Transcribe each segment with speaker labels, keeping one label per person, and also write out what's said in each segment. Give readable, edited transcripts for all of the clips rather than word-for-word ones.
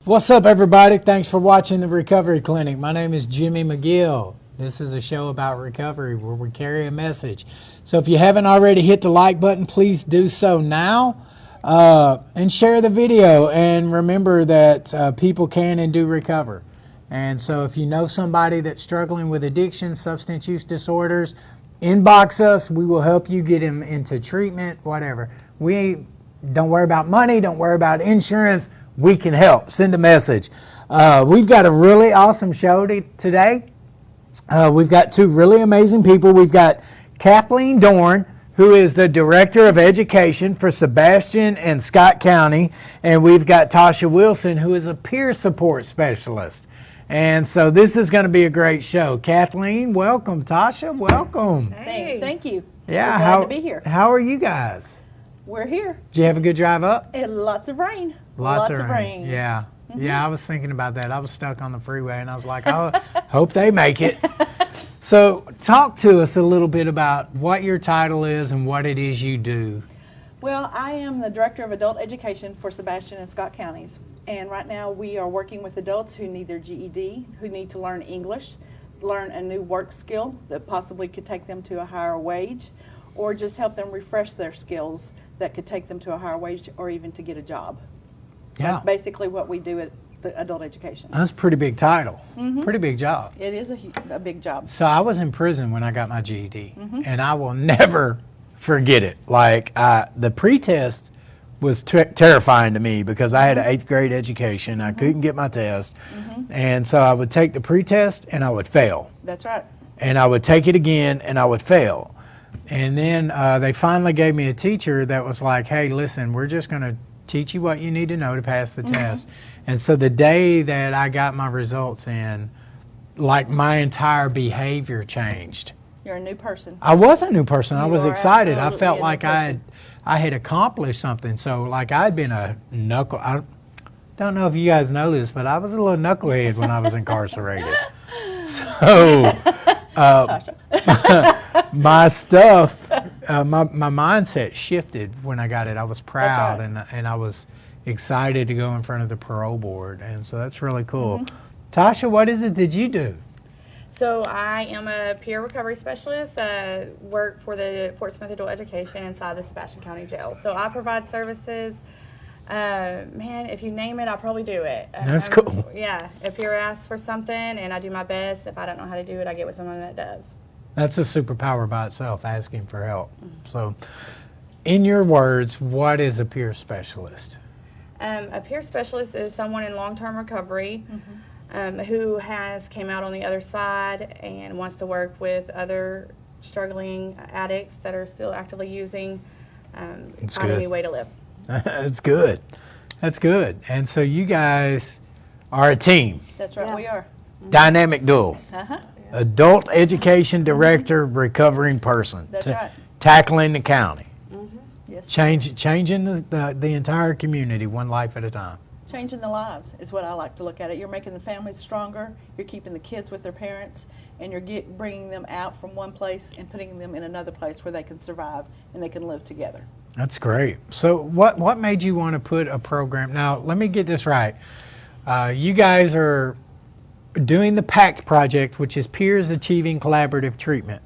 Speaker 1: What's up, everybody? Thanks for watching the Recovery Clinic. My name is Jimmy McGill. This is a show about recovery where we carry a message. So if you haven't already hit the like button, please do so now and share the video. And remember that people can and do recover. And so if you know somebody that's struggling with addiction, substance use disorders, inbox us. We will help you get them into treatment, whatever. We don't worry about money, don't worry about insurance. We can help. Send a message. We've got a really awesome show today. We've got two really amazing people. We've got Kathleen Dorn, who is the Director of Education for Sebastian and Scott County, and we've got Tosha Wilson, who is a peer support specialist. And so this is going to be a great show. Kathleen, welcome. Tasha, welcome.
Speaker 2: Hey. Thank you.
Speaker 1: Yeah,
Speaker 2: We're glad to be here.
Speaker 1: How are you guys?
Speaker 2: We're here.
Speaker 1: Did you have a good drive up?
Speaker 2: And lots of rain.
Speaker 1: Lots of rain. Yeah. Yeah, I was thinking about that. I was stuck on the freeway, and I was like, I hope they make it. So talk to us a little bit about what your title is and what it is you do.
Speaker 2: Well, I am the Director of Adult Education for Sebastian and Scott counties. And right now we are working with adults who need their GED, who need to learn English, learn a new work skill that possibly could take them to a higher wage, or just help them refresh their skills that could take them to a higher wage or even to get a job.
Speaker 1: Yeah.
Speaker 2: That's basically what we do at the adult education.
Speaker 1: That's a pretty big title. Pretty big job.
Speaker 2: It is a big job.
Speaker 1: So I was in prison when I got my GED, and I will never forget it. Like, the pretest was terrifying to me because I had an 8th grade education. I couldn't get my test, and so I would take the pretest and I would fail.
Speaker 2: That's right.
Speaker 1: And I would take it again and I would fail. And then they finally gave me a teacher that was like, hey, listen, we're just going to teach you what you need to know to pass the test. And so the day that I got my results in, like, my entire behavior changed.
Speaker 2: You're a new person.
Speaker 1: I was a new person. I was excited. I
Speaker 2: absolutely
Speaker 1: felt
Speaker 2: a new
Speaker 1: like I had accomplished something. So, like, I'd been a I don't know if you guys know this, but I was a little knucklehead when I was incarcerated. So my stuff, my mindset shifted when I got it. I was proud, and I was excited to go in front of the parole board, and so that's really cool. Tasha, what is it that you do?
Speaker 3: So I am a peer recovery specialist. Work for the Fort Smith Adult Education inside the Sebastian County Jail. So I provide services. Man, if you name it, I'll probably do it.
Speaker 1: That's cool.
Speaker 3: Yeah, if you're asked for something and I do my best, if I don't know how to do it, I get with someone that does.
Speaker 1: That's a superpower by itself, asking for help. So, in your words, what is a peer specialist?
Speaker 3: A peer specialist is someone in long-term recovery who has came out on the other side and wants to work with other struggling addicts that are still actively using, find a new way to live.
Speaker 1: That's good. That's good. And so you guys are a team.
Speaker 2: That's right, we are.
Speaker 1: Dynamic duo. Adult education director, recovering person.
Speaker 2: That's right.
Speaker 1: Tackling the county.
Speaker 2: Yes.
Speaker 1: Changing the entire community one life at a time.
Speaker 2: Changing the lives is what I like to look at it. You're making the families stronger, you're keeping the kids with their parents, and you're bringing them out from one place and putting them in another place where they can survive and they can live together.
Speaker 1: That's great. So what made you want to put a program? Now, let me get this right. You guys are doing the PACT project, which is Peers Achieving Collaborative Treatment.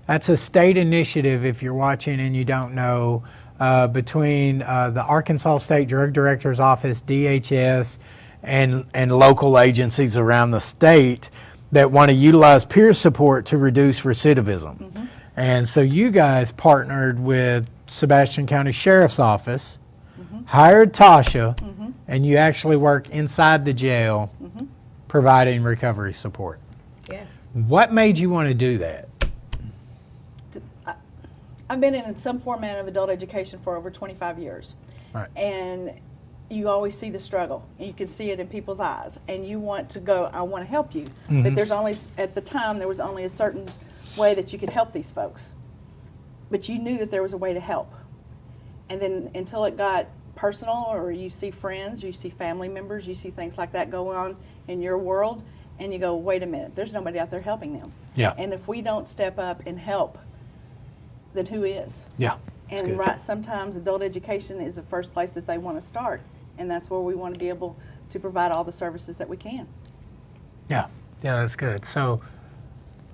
Speaker 1: That's a state initiative, if you're watching and you don't know, between the Arkansas State Drug Director's Office, DHS, and local agencies around the state that want to utilize peer support to reduce recidivism. And so you guys partnered with Sebastian County Sheriff's Office, hired Tasha, and you actually work inside the jail providing recovery support.
Speaker 3: Yes.
Speaker 1: What made you want to do that?
Speaker 2: I've been in some format of adult education for over 25 years.
Speaker 1: Right.
Speaker 2: And you always see the struggle, and you can see it in people's eyes, and you want to go, I want to help you. But there's only, at the time, there was only a certain way that you could help these folks. But you knew that there was a way to help. And then until it got personal, or you see friends, you see family members, you see things like that go on in your world, and you go, wait a minute, there's nobody out there helping them.
Speaker 1: Yeah.
Speaker 2: And if we don't step up and help, then who is?
Speaker 1: Yeah.
Speaker 2: And right, sometimes adult education is the first place that they want to start, and that's where we want to be able to provide all the services that we can.
Speaker 1: Yeah, yeah, that's good. So,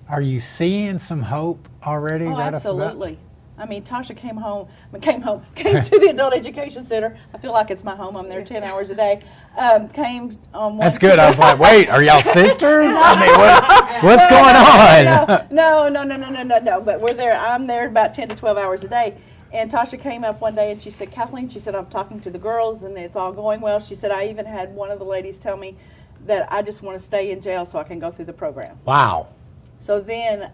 Speaker 1: are you seeing some hope already?
Speaker 2: Oh,
Speaker 1: right off the bat?
Speaker 2: absolutely. I mean, Tosha came to the Adult Education Center. I feel like it's my home. I'm there 10 hours a day. Came on one.
Speaker 1: That's good. I was like, wait, are y'all sisters? I mean, what's going on?
Speaker 2: No. But we're there. I'm there about 10 to 12 hours a day. And Tosha came up one day and she said, Kathleen, she said, I'm talking to the girls and it's all going well. She said, I even had one of the ladies tell me that I just want to stay in jail so I can go through the program.
Speaker 1: Wow.
Speaker 2: So then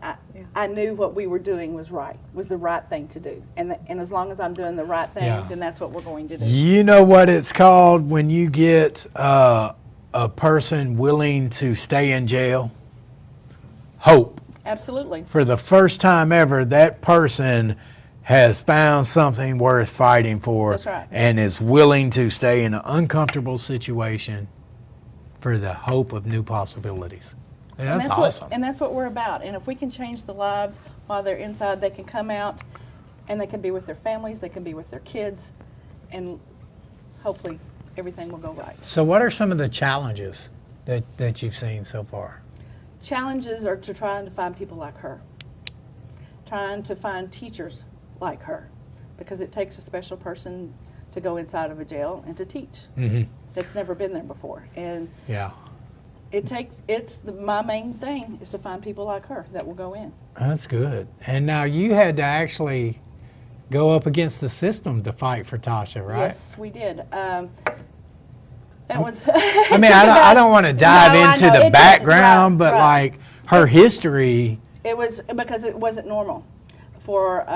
Speaker 2: I knew what we were doing was the right thing to do. And as long as I'm doing the right thing, then that's what we're going to do.
Speaker 1: You know what it's called when you get a person willing to stay in jail? Hope.
Speaker 2: Absolutely.
Speaker 1: For the first time ever, that person has found something worth fighting for.
Speaker 2: That's right.
Speaker 1: And is willing to stay in an uncomfortable situation for the hope of new possibilities. Yeah, that's awesome.
Speaker 2: And that's what we're about. And if we can change the lives while they're inside, they can come out and they can be with their families, they can be with their kids, and hopefully everything will go right.
Speaker 1: So what are some of the challenges that you've seen so far?
Speaker 2: Challenges are trying to find people like her, trying to find teachers like her, because it takes a special person to go inside of a jail and to teach. That's never been there before. And
Speaker 1: yeah.
Speaker 2: My main thing is to find people like her that will go in.
Speaker 1: That's good. And now you had to actually go up against the system to fight for Tosha, right?
Speaker 2: Yes, we did. That was.
Speaker 1: I mean, I don't want to dive into the background, but like her history.
Speaker 2: It was because it wasn't normal for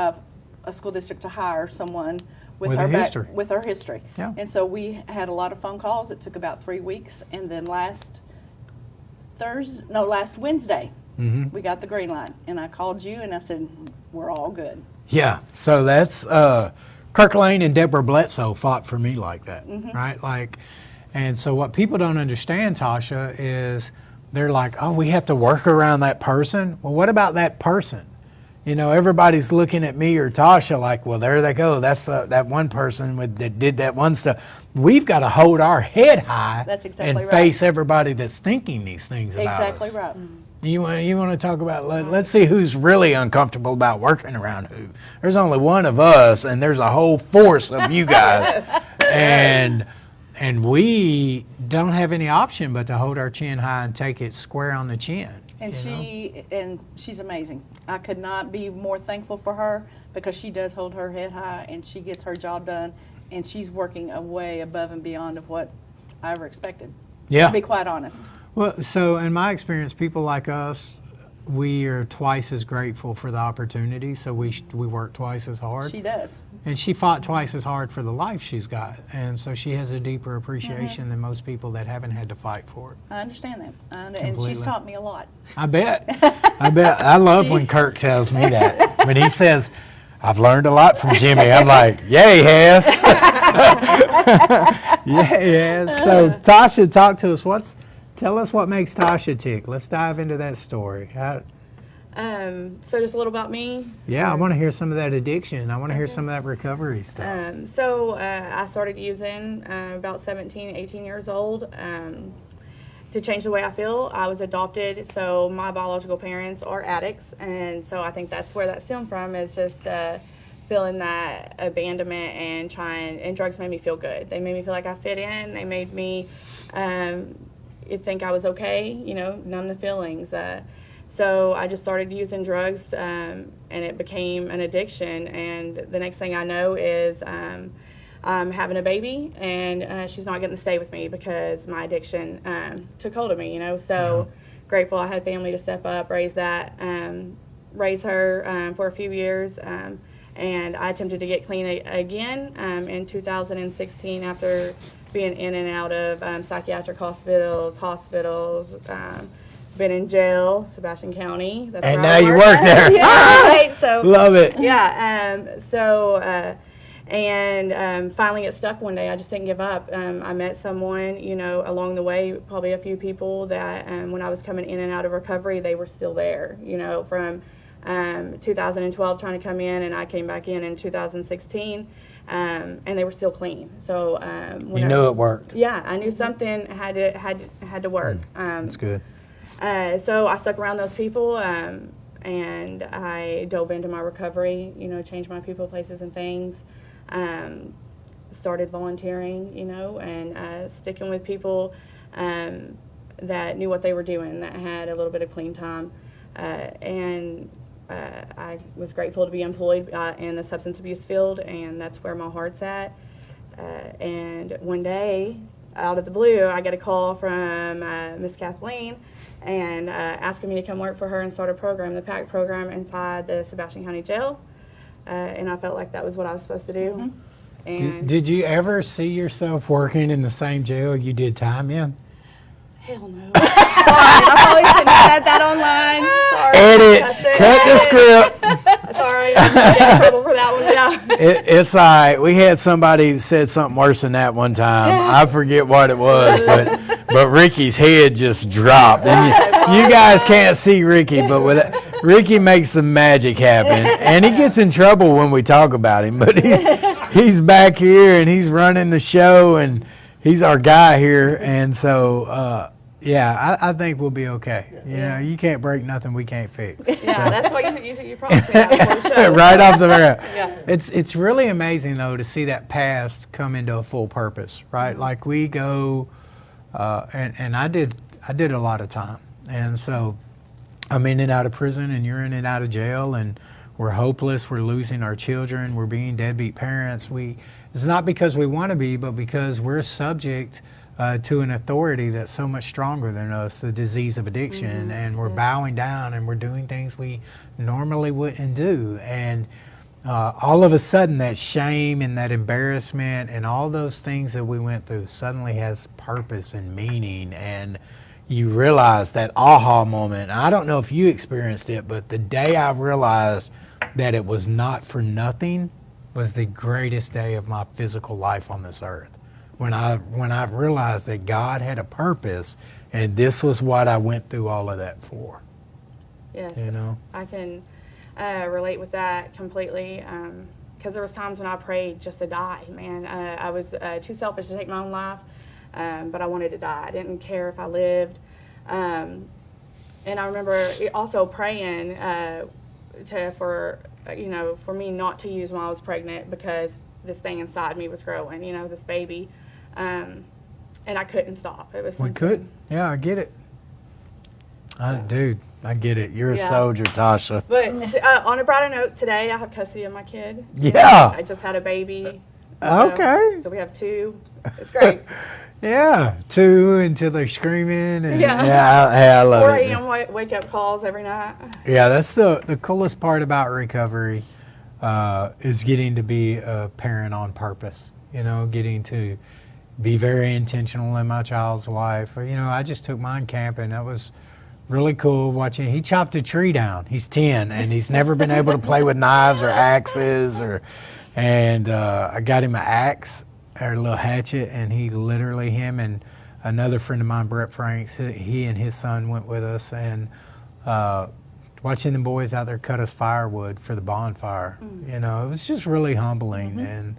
Speaker 2: a school district to hire someone with her history.
Speaker 1: Yeah.
Speaker 2: And so we had a lot of phone calls. It took about 3 weeks, and then last Wednesday, we got the green light, and I called you and I said, we're all good.
Speaker 1: Yeah, so that's, Kirk Lane and Deborah Bledsoe fought for me like that, right? Like, and so what people don't understand, Tosha, is they're like, oh, we have to work around that person. Well, what about that person? You know, everybody's looking at me or Tosha like, well, there they go. That's that one person that did that one stuff. We've got to hold our head high and face everybody that's thinking these things about us.
Speaker 2: Exactly right.
Speaker 1: You want to talk about, let's see who's really uncomfortable about working around who. There's only one of us, and there's a whole force of you guys. and we don't have any option but to hold our chin high and take it square on the chin.
Speaker 2: And she's amazing. I could not be more thankful for her because she does hold her head high and she gets her job done, and she's working way above and beyond of what I ever expected.
Speaker 1: Yeah.
Speaker 2: To be quite honest.
Speaker 1: Well, so in my experience, people like us, we are twice as grateful for the opportunity, so we work twice as hard.
Speaker 2: She does.
Speaker 1: And she fought twice as hard for the life she's got, and so she has a deeper appreciation than most people that haven't had to fight for it.
Speaker 2: I understand that, and she's taught me a lot.
Speaker 1: I bet. I love when Kirk tells me that. When he says, I've learned a lot from Jimmy, I'm like, yeah, he has. Yeah, he has. So Tosha, talk to us. Tell us what makes Tosha tick. Let's dive into that story.
Speaker 3: So just a little about me.
Speaker 1: Yeah, I want to hear some of that addiction. I want to hear some of that recovery stuff.
Speaker 3: I started using about 17, 18 years old to change the way I feel. I was adopted, so my biological parents are addicts, and so I think that's where that stemmed from, is just feeling that abandonment and drugs made me feel good. They made me feel like I fit in. They made me think I was okay, numb the feelings. So I just started using drugs, and it became an addiction. And the next thing I know is I'm having a baby, and she's not getting to stay with me because my addiction took hold of me. So grateful I had family to step up, raise her for a few years. And I attempted to get clean again in 2016 after being in and out of psychiatric hospitals, been in jail, Sebastian County. That's
Speaker 1: and
Speaker 3: where
Speaker 1: now
Speaker 3: I
Speaker 1: you work there.
Speaker 3: Yeah, right. So
Speaker 1: love it.
Speaker 3: Yeah. Finally it stuck one day. I just didn't give up. I met someone, along the way, probably a few people that when I was coming in and out of recovery, they were still there. From 2012 trying to come in, and I came back in 2016. and they were still clean. So
Speaker 1: You knew it worked.
Speaker 3: Yeah, I knew something had to work.
Speaker 1: That's good.
Speaker 3: So I stuck around those people, and I dove into my recovery. You know, changed my people, places, and things. Started volunteering, you know, and sticking with people that knew what they were doing, that had a little bit of clean time. I was grateful to be employed in the substance abuse field, and that's where my heart's at. And one day, out of the blue, I get a call from Miss Kathleen, and asking me to come work for her and start a program, the PAC program, inside the Sebastian County Jail. And I felt like that was what I was supposed to do.
Speaker 2: Mm-hmm.
Speaker 3: And
Speaker 1: Did you ever see yourself working in the same jail you did time in?
Speaker 3: hell no. Sorry, I probably shouldn't have said that online. Sorry.
Speaker 1: Edit. Cut the script.
Speaker 3: Sorry, I'm gonna get in trouble for that one. Yeah.
Speaker 1: It's all right. We had somebody that said something worse than that one time. I forget what it was, but Ricky's head just dropped. And you guys can't see Ricky, but Ricky makes some magic happen, and he gets in trouble when we talk about him. But he's back here and he's running the show, and he's our guy here, and so yeah, I think we'll be okay. You know, you can't break nothing we can't fix.
Speaker 3: Yeah, that's what you promised me that for the show.
Speaker 1: Right off the bat.
Speaker 3: Yeah.
Speaker 1: It's really amazing though to see that past come into a full purpose, right? Like we go, and I did a lot of time, and so I'm in and out of prison, and you're in and out of jail, and we're hopeless. We're losing our children. We're being deadbeat parents. It's not because we want to be, but because we're subject to an authority that's so much stronger than us, the disease of addiction, and we're bowing down and we're doing things we normally wouldn't do. And all of a sudden that shame and that embarrassment and all those things that we went through suddenly has purpose and meaning, and you realize that aha moment. I don't know if you experienced it, but the day I realized that it was not for nothing was the greatest day of my physical life on this earth. When I realized that God had a purpose, and this was what I went through all of that for.
Speaker 3: Yes,
Speaker 1: You know?
Speaker 3: I can relate with that completely, because there was times when I prayed just to die, man. I was too selfish to take my own life, but I wanted to die. I didn't care if I lived. And I remember also praying for me not to use when I was pregnant, because this thing inside me was growing, you know, this baby. And I couldn't stop. It was
Speaker 1: We
Speaker 3: something.
Speaker 1: could. Yeah, I get it. Dude, I get it. You're a
Speaker 3: Yeah.
Speaker 1: soldier, Tosha.
Speaker 3: But on a brighter note, today I have custody of my kid.
Speaker 1: Yeah.
Speaker 3: I just had a baby.
Speaker 1: Okay.
Speaker 3: So we have two. It's great.
Speaker 1: Yeah, 2 until they're screaming. And,
Speaker 3: Yeah.
Speaker 1: I love
Speaker 3: 4
Speaker 1: it.
Speaker 3: a.m. wake up calls every night.
Speaker 1: Yeah, that's the coolest part about recovery, is getting to be a parent on purpose. You know, getting to be very intentional in my child's life. You know, I just took mine camping. That was really cool watching. He chopped a tree down. He's 10, and he's never been able to play with knives or axes. And I got him an axe or a little hatchet, and him and another friend of mine, Brett Franks, he and his son went with us, and watching the boys out there cut us firewood for the bonfire. You know, it was just really humbling. And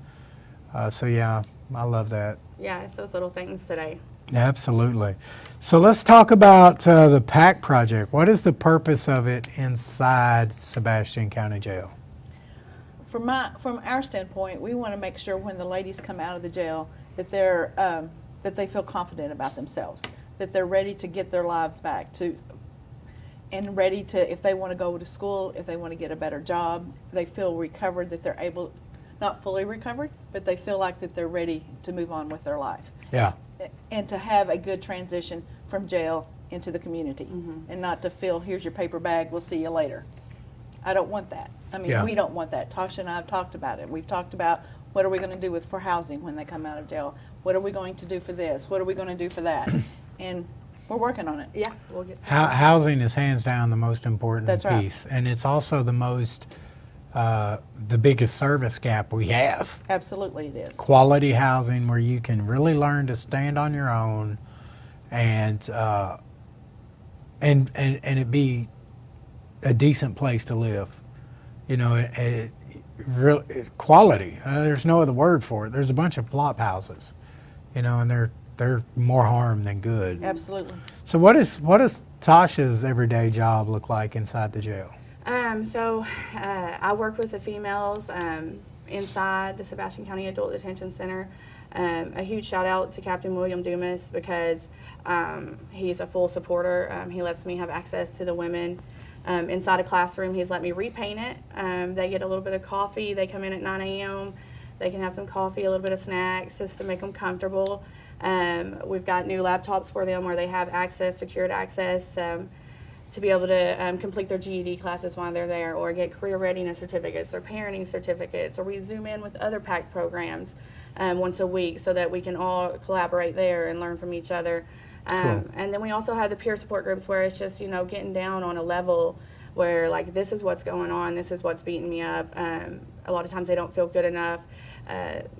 Speaker 1: so, yeah, I love that.
Speaker 3: Yeah, it's those little things today.
Speaker 1: Absolutely. So let's talk about the PAC project. What is the purpose of it inside Sebastian County Jail?
Speaker 2: From our standpoint, we want to make sure when the ladies come out of the jail that that they feel confident about themselves, that they're ready to get their lives back, and ready to, if they want to go to school, if they want to get a better job, they feel recovered, that they're able, not fully recovered, but they feel like that they're ready to move on with their life.
Speaker 1: Yeah.
Speaker 2: And to have a good transition from jail into the community, and not to feel, here's your paper bag, we'll see you later. I don't want that. I mean,
Speaker 1: Yeah.
Speaker 2: we don't want that. Tasha and I have talked about it. We've talked about what are we going to do for housing when they come out of jail? What are we going to do for this? What are we going to do for that? And we're working on it.
Speaker 3: Yeah, we'll get some.
Speaker 1: Housing is hands down the most important
Speaker 2: That's right.
Speaker 1: piece, and it's also the biggest service gap we have.
Speaker 2: Absolutely it is.
Speaker 1: Quality housing where you can really learn to stand on your own, and it be a decent place to live. You know, real quality. There's no other word for it. There's a bunch of flop houses, you know, and they're more harm than good.
Speaker 2: Absolutely.
Speaker 1: So what does Tasha's everyday job look like inside the jail?
Speaker 3: I work with the females inside the Sebastian County Adult Detention Center. A huge shout out to Captain William Dumas because he's a full supporter. He lets me have access to the women inside a classroom. He's let me repaint it. They get a little bit of coffee. They come in at 9 a.m. They can have some coffee, a little bit of snacks just to make them comfortable. We've got new laptops for them where they have access, secured access, to be able to complete their GED classes while they're there, or get career readiness certificates or parenting certificates, or we zoom in with other PAC programs once a week so that we can all collaborate there and learn from each other.
Speaker 1: Cool.
Speaker 3: And then we also have the peer support groups where it's just, you know, getting down on a level where, like, this is what's going on, this is what's beating me up. A lot of times they don't feel good enough.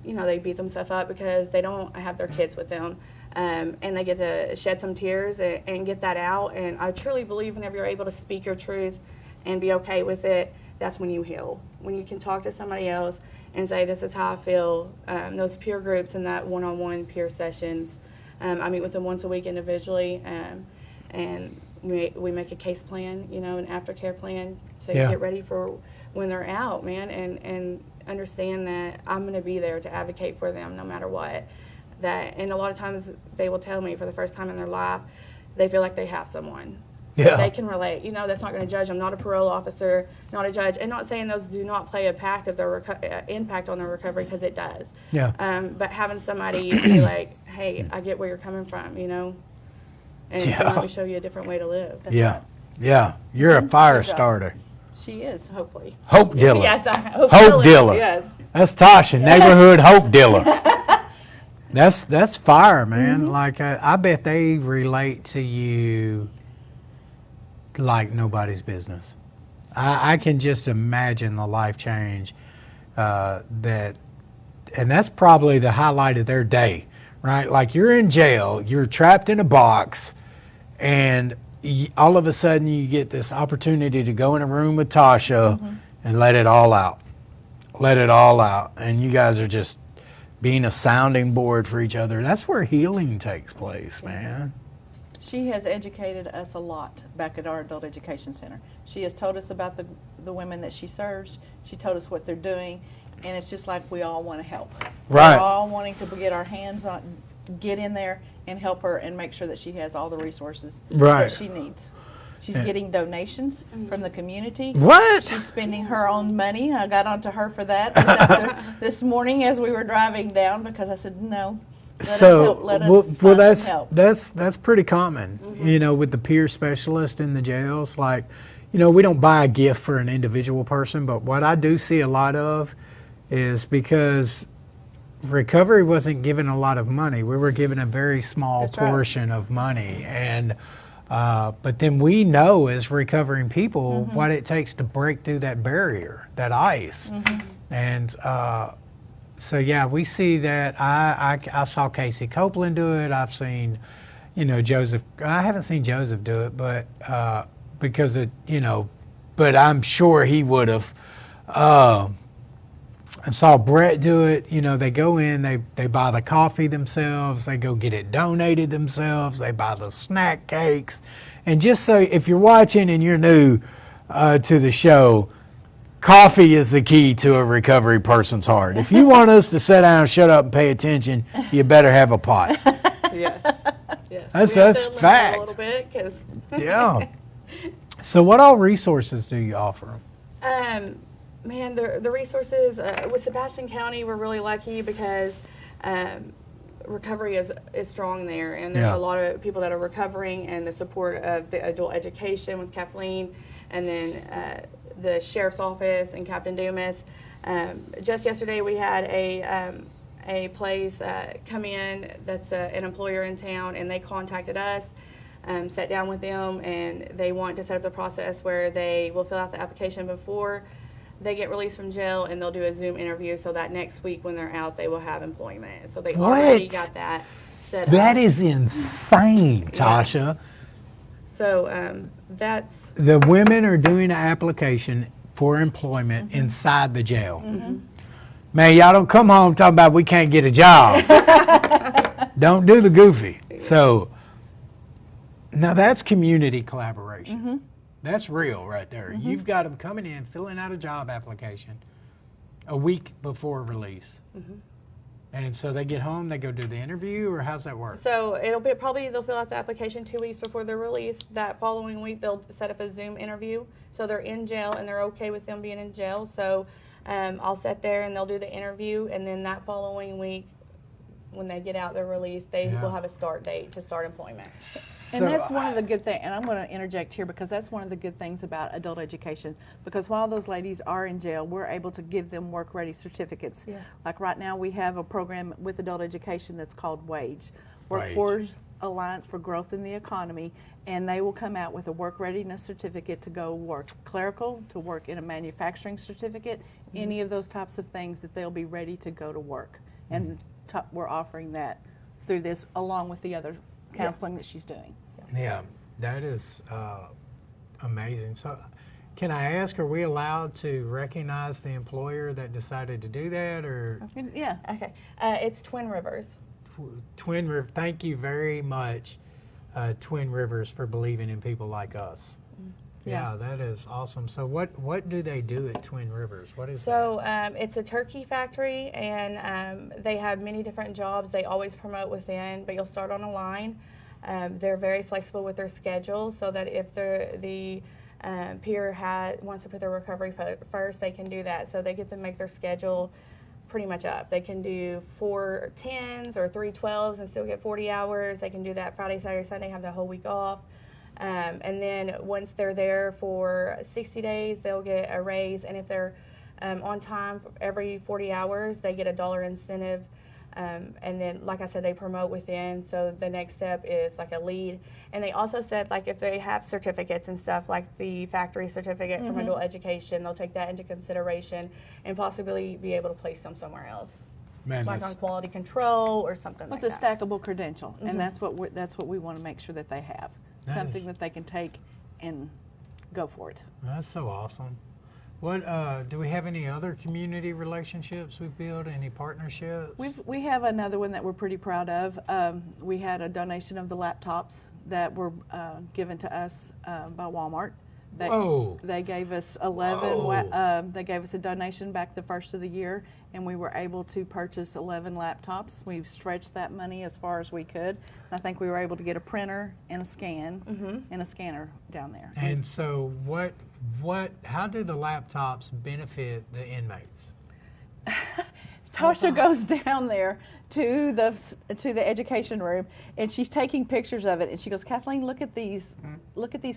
Speaker 3: You know, they beat themselves up because they don't have their kids with them. And they get to shed some tears and get that out. And I truly believe whenever you're able to speak your truth and be okay with it, that's when you heal. When you can talk to somebody else and say, this is how I feel. Those peer groups and that one-on-one peer sessions, I meet with them once a week individually, and we make a case plan, you know, an aftercare plan to get ready for when they're out, man, and understand that I'm going to be there to advocate for them no matter what. And a lot of times they will tell me for the first time in their life, they feel like they have someone.
Speaker 1: Yeah.
Speaker 3: They can relate. You know, that's not going to judge them. Not a parole officer, not a judge. And not saying those do not play a part of their impact on their recovery, because it does.
Speaker 1: Yeah.
Speaker 3: But having somebody be like, hey, I get where you're coming from, you know, and let me show you a different way to live. That's
Speaker 1: Yeah.
Speaker 3: it.
Speaker 1: Yeah. You're a fire
Speaker 2: Good job.
Speaker 1: starter.
Speaker 2: She is, hopefully.
Speaker 1: Hope dealer.
Speaker 3: Yes,
Speaker 1: Hope dealer.
Speaker 3: Yes.
Speaker 1: That's Tasha, neighborhood hope dealer. That's fire, man. Like I bet they relate to you like nobody's business. I can just imagine the life change and that's probably the highlight of their day, right? Like you're in jail, you're trapped in a box, and all of a sudden you get this opportunity to go in a room with Tasha and let it all out. Let it all out. And you guys are just being a sounding board for each other. That's where healing takes place, man.
Speaker 2: She has educated us a lot back at our adult education center. She has told us about the women that she serves. She told us what they're doing, and it's just like we all want to help.
Speaker 1: Right.
Speaker 2: We're all wanting to get our hands on, get in there and help her and make sure that she has all the resources
Speaker 1: Right.
Speaker 2: that she needs. She's getting donations from the community.
Speaker 1: What?
Speaker 2: She's spending her own money. I got onto her for that this morning as we were driving down, because I said, no. Let us find some help.
Speaker 1: That's pretty common, you know, with the peer specialist in the jails. Like, you know, we don't buy a gift for an individual person, but what I do see a lot of is because recovery wasn't given a lot of money. We were given a very small portion of money, and but then we know as recovering people what it takes to break through that barrier, that ice, and. So yeah, we see that. I saw Casey Copeland do it. I've seen, you know, Joseph. I haven't seen Joseph do it, but because it, you know, but I'm sure he would have. I saw Brett do it. You know, they go in, they buy the coffee themselves. They go get it donated themselves. They buy the snack cakes, and just so if you're watching and you're new to the show. Coffee is the key to a recovery person's heart. If you want us to sit down, shut up, and pay attention, you better have a pot.
Speaker 3: Yes.
Speaker 1: That's
Speaker 3: A
Speaker 1: fact.
Speaker 3: little bit, 'cause
Speaker 1: Yeah. So what all resources do you offer?
Speaker 3: Man, the resources with Sebastian County, we're really lucky because recovery is strong there, and there's a lot of people that are recovering, and the support of the adult education with Kathleen, and then the sheriff's office and Captain Dumas. Just yesterday we had a place come in that's an employer in town, and they contacted us, sat down with them, and they want to set up the process where they will fill out the application before they get released from jail, and they'll do a Zoom interview so that next week when they're out they will have employment. So they already got that set up.
Speaker 1: That is insane, Tasha.
Speaker 3: So that's...
Speaker 1: The women are doing an application for employment inside the jail. Man, y'all don't come home talking about we can't get a job. Don't do the goofy. So now that's community collaboration. That's real right there. You've got them coming in, filling out a job application a week before release. And so they get home, they go do the interview, or how's that work?
Speaker 3: So it'll be probably they'll fill out the application 2 weeks before they're released. That following week they'll set up a Zoom interview. So they're in jail and they're okay with them being in jail. So I'll sit there and they'll do the interview, and then that following week, when they get out, they're released. They will have a start date to start employment.
Speaker 2: And that's one of the good things, and I'm going to interject here because that's one of the good things about adult education, because while those ladies are in jail, we're able to give them work-ready certificates.
Speaker 3: Yes.
Speaker 2: Like right now we have a program with adult education that's called WAGE, Workforce Alliance for Growth in the Economy, and they will come out with a work readiness certificate to go work clerical, to work in a manufacturing certificate, any of those types of things that they'll be ready to go to work. And we're offering that through this along with the other counseling that she's doing.
Speaker 1: Yeah, that is amazing. So can I ask, are we allowed to recognize the employer that decided to do that, or?
Speaker 2: Yeah.
Speaker 3: Okay. It's Twin Rivers.
Speaker 1: Twin River, thank you very much, Twin Rivers, for believing in people like us. Yeah, that is awesome. So what do they do at Twin Rivers? What is that?
Speaker 3: It's a turkey factory, and they have many different jobs. They always promote within, but you'll start on a line. They're very flexible with their schedule, so that if the peer wants to put their recovery first, they can do that. So they get to make their schedule pretty much up. They can do 4 10s or 3 12s and still get 40 hours. They can do that Friday, Saturday, Sunday, have the whole week off. And then once they're there for 60 days, they'll get a raise. And if they're on time every 40 hours, they get a $1 incentive. And then, like I said, they promote within. So the next step is like a lead. And they also said, like, if they have certificates and stuff, like the factory certificate from adult education, they'll take that into consideration and possibly be able to place them somewhere else.
Speaker 1: Man,
Speaker 3: Like on quality control or something like
Speaker 2: It's a
Speaker 3: that.
Speaker 2: stackable credential, and that's what we want to make sure that they have. Something that they can take and go for it.
Speaker 1: That's so awesome. What do we have any other community relationships we've built? Any partnerships?
Speaker 2: We have another one that we're pretty proud of. We had a donation of the laptops that were given to us by Walmart. They gave us 11. They gave us a donation back the first of the year, and we were able to purchase 11 laptops. We've stretched that money as far as we could. I think we were able to get a printer and a scan and a scanner down there.
Speaker 1: And so, how do the laptops benefit the inmates?
Speaker 2: Tasha goes down there to the education room, and she's taking pictures of it, and she goes, Kathleen, look at these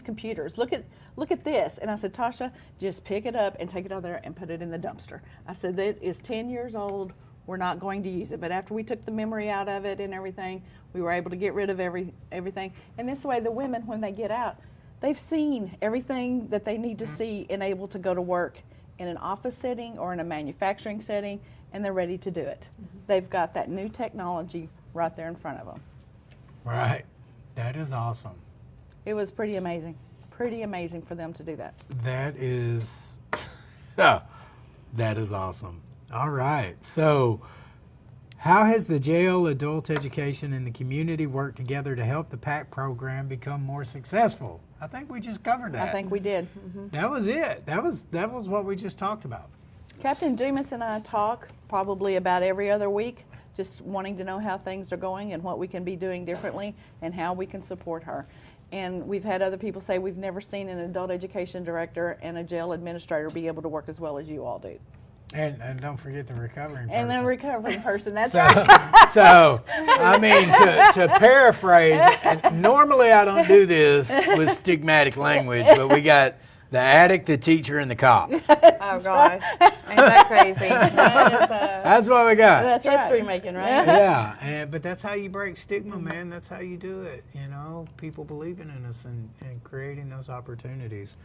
Speaker 2: computers, look at this. And I said, Tasha, just pick it up and take it out there and put it in the dumpster. I said, that is 10 years old, we're not going to use it. But after we took the memory out of it and everything, we were able to get rid of everything. And this way the women, when they get out, they've seen everything that they need to see and able to go to work in an office setting or in a manufacturing setting, and they're ready to do it. They've got that new technology right there in front of them.
Speaker 1: Right. That is awesome.
Speaker 2: It was pretty amazing for them to do that.
Speaker 1: That is, that is awesome. All right. So, how has the jail, adult education, and the community worked together to help the PAC program become more successful? I think we just covered that.
Speaker 2: I think we did.
Speaker 1: That was it. That was what we just talked about.
Speaker 2: Captain Dumas and I talk probably about every other week, just wanting to know how things are going and what we can be doing differently and how we can support her. And we've had other people say we've never seen an adult education director and a jail administrator be able to work as well as you all do.
Speaker 1: And don't forget the recovering person.
Speaker 2: And the recovering person, that's right.
Speaker 1: So, I mean, to paraphrase, and normally I don't do this with stigmatic language, but we got the addict, the teacher, and the cop.
Speaker 3: Oh, gosh. Ain't that crazy?
Speaker 1: That's what we got.
Speaker 2: That's
Speaker 3: history
Speaker 2: right.
Speaker 3: making, right?
Speaker 1: Yeah, but that's how you break stigma, man. That's how you do it, you know, people believing in us and creating those opportunities.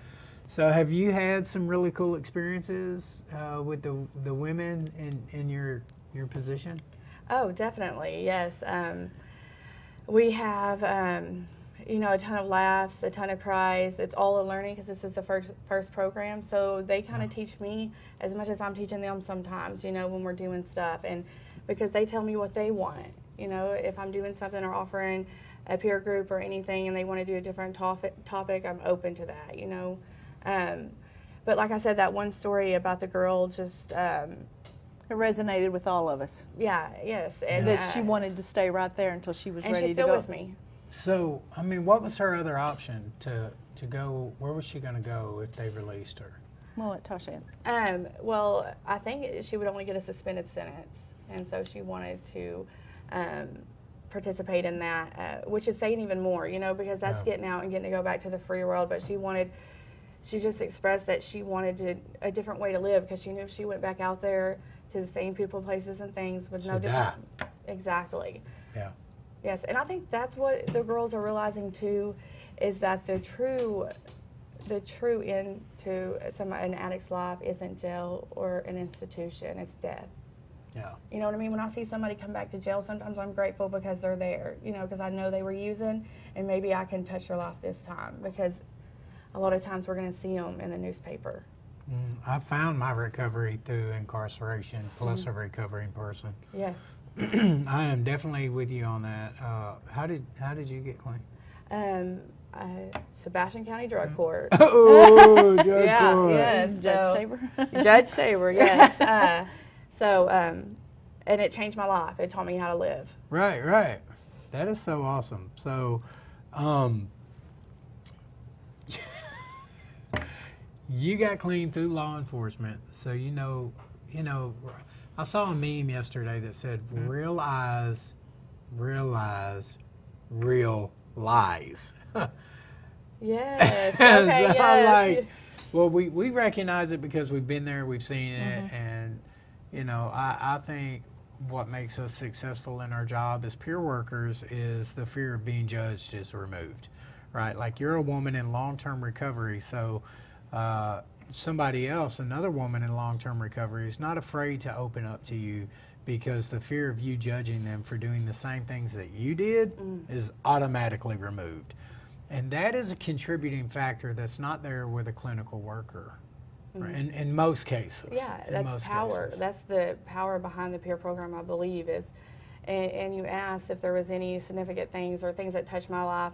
Speaker 1: So have you had some really cool experiences with the women in your position?
Speaker 3: Oh, definitely, yes. We have a ton of laughs, a ton of cries. It's all a learning because this is the first program. So they kind of teach me as much as I'm teaching them sometimes, when we're doing stuff. And because they tell me what they want. If I'm doing something or offering a peer group or anything and they want to do a different topic, I'm open to that, But like I said, that one story about the girl just...
Speaker 2: It resonated with all of us.
Speaker 3: Yeah, yes. And
Speaker 2: that she wanted to stay right there until she was ready to go.
Speaker 3: And she's still with me.
Speaker 1: So, I mean, what was her other option to go? Where was she going to go if they released her?
Speaker 2: Well, let Tosha.
Speaker 3: Well, I think she would only get a suspended sentence, and so she wanted to participate in that, which is saying even more, because that's getting out and getting to go back to the free world. But she just expressed that she wanted a different way to live because she knew if she went back out there to the same people, places, and things with no different. Exactly.
Speaker 1: Yeah.
Speaker 3: Yes, and I think that's what the girls are realizing too, is that the true end to an addict's life isn't jail or an institution; it's death.
Speaker 1: Yeah.
Speaker 3: You know what I mean? When I see somebody come back to jail, sometimes I'm grateful because they're there. Because I know they were using, and maybe I can touch their life this time. Because a lot of times we're going to see them in the newspaper.
Speaker 1: I found my recovery through incarceration plus a recovering person.
Speaker 3: Yes.
Speaker 1: I am definitely with you on that. How did you get clean?
Speaker 3: Sebastian County Drug Court.
Speaker 1: Oh, Drug Court.
Speaker 3: Yes.
Speaker 2: Judge Tabor.
Speaker 3: Judge Tabor, yes. And it changed my life. It taught me how to live.
Speaker 1: Right. That is so awesome. So, you got clean through law enforcement, so I saw a meme yesterday that said, real eyes, real lies, real lies.
Speaker 3: Yes,
Speaker 1: So
Speaker 3: okay,
Speaker 1: I'm
Speaker 3: yes.
Speaker 1: like, well, we recognize it because we've been there, we've seen it, and, I think what makes us successful in our job as peer workers is the fear of being judged is removed, right? Like, you're a woman in long-term recovery, so somebody else, another woman in long-term recovery, is not afraid to open up to you because the fear of you judging them for doing the same things that you did is automatically removed. And that is a contributing factor that's not there with a clinical worker, right? In most cases.
Speaker 3: Yeah,
Speaker 1: in
Speaker 3: that's
Speaker 1: most
Speaker 3: power.
Speaker 1: cases.
Speaker 3: That's the power behind the peer program, I believe, is, and you asked if there was any significant things or things that touched my life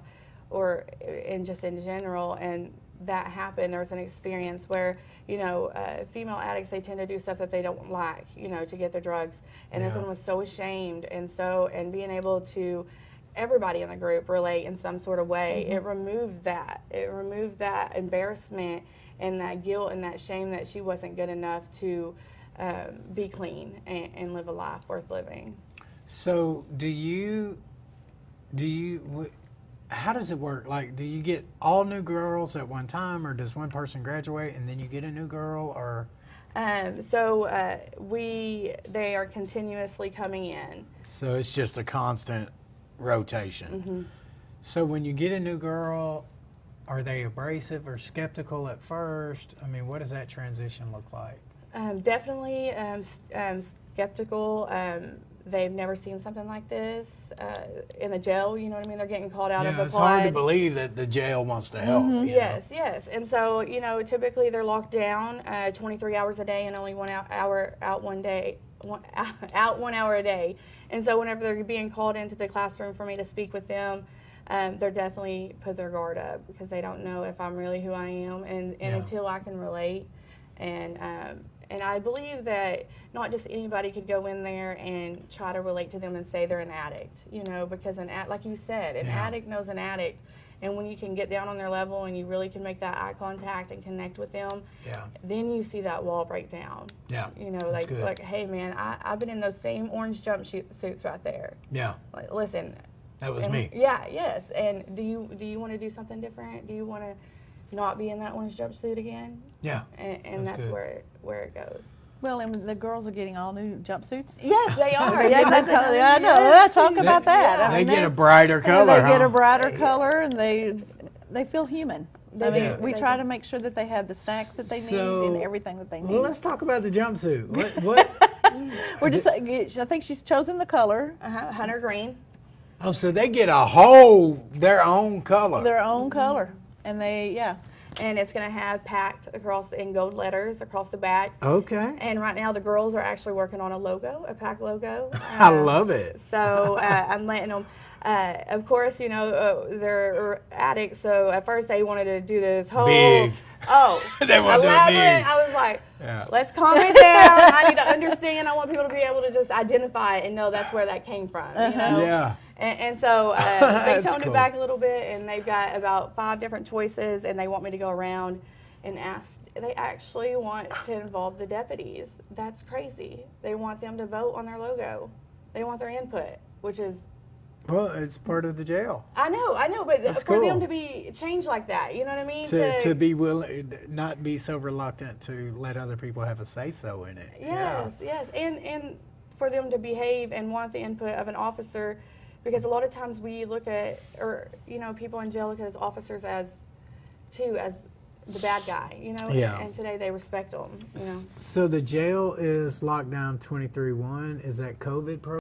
Speaker 3: or just in general, and that happened. There was an experience where, female addicts, they tend to do stuff that they don't like, to get their drugs. And this one was so ashamed, and being able to, everybody in the group relate in some sort of way. It removed that. It removed that embarrassment and that guilt and that shame that she wasn't good enough to be clean and live a life worth living.
Speaker 1: So how does it work? Like, do you get all new girls at one time, or does one person graduate and then you get a new girl, or?
Speaker 3: They are continuously coming in.
Speaker 1: So it's just a constant rotation. So when you get a new girl, are they abrasive or skeptical at first? I mean, what does that transition look like?
Speaker 3: Definitely skeptical. They've never seen something like this in the jail. You know what I mean? They're getting called out of a pod.
Speaker 1: It's hard to believe that the jail wants to help.
Speaker 3: Yes. And so, typically they're locked down 23 hours a day and only 1 hour out 1 day, out 1 hour a day. And so whenever they're being called into the classroom for me to speak with them, they're definitely put their guard up because they don't know if I'm really who I am, and until I can relate. And I believe that not just anybody could go in there and try to relate to them and say they're an addict, because like you said, an addict knows an addict. And when you can get down on their level and you really can make that eye contact and connect with them, then you see that wall break down.
Speaker 1: Yeah.
Speaker 3: Like, hey man, I've been in those same orange jumpsuits right there.
Speaker 1: Yeah.
Speaker 3: Like, listen.
Speaker 1: That was me.
Speaker 3: Yeah, yes. And do you want to do something different? Do you want to not be in that orange jumpsuit again?
Speaker 1: Yeah.
Speaker 3: And that's where it goes.
Speaker 2: Well, and the girls are getting all new jumpsuits.
Speaker 3: Yes, they are.
Speaker 2: I know. Talk about that.
Speaker 1: They get a brighter color.
Speaker 2: They get a brighter color, and they feel human. We
Speaker 3: They
Speaker 2: try
Speaker 3: do.
Speaker 2: to make sure that they have the snacks that they need and everything that they need.
Speaker 1: Well, let's talk about the jumpsuit. What?
Speaker 2: We're just. I think she's chosen the color.
Speaker 3: Hunter green.
Speaker 1: Oh, so they get their own color.
Speaker 2: Their own color. And yeah.
Speaker 3: And it's going to have packed across in gold letters across the back.
Speaker 1: Okay.
Speaker 3: And right now the girls are actually working on a logo, a pack logo.
Speaker 1: I love it.
Speaker 3: So I'm letting them. Of course, you know they're addicts. So at first they wanted to do this whole
Speaker 1: Big. They want to do it big.
Speaker 3: I was like,
Speaker 1: Yeah.
Speaker 3: let's calm it down. I need to understand. I want people to be able to just identify it and know that's where that came from. You know?
Speaker 1: Yeah.
Speaker 3: And so they toned
Speaker 1: cool.
Speaker 3: it back a little bit, and they've got about 5 different choices, and they want me to go around and ask. They actually want to involve the deputies. That's crazy. They want them to vote on their logo. They want their input, which is.
Speaker 1: Well, it's part of the jail.
Speaker 3: I know, but
Speaker 1: That's
Speaker 3: for
Speaker 1: cool.
Speaker 3: them to be changed like that, you know what I mean?
Speaker 1: To be willing, not be so reluctant to let other people have a say so in it.
Speaker 3: Yes, yes, and for them to behave and want the input of an officer, because a lot of times we look at, or you know, people in jail look at as officers as the bad guy, you know.
Speaker 1: Yeah.
Speaker 3: And today they respect them, you know.
Speaker 1: So the jail is locked down 23/1. Is that COVID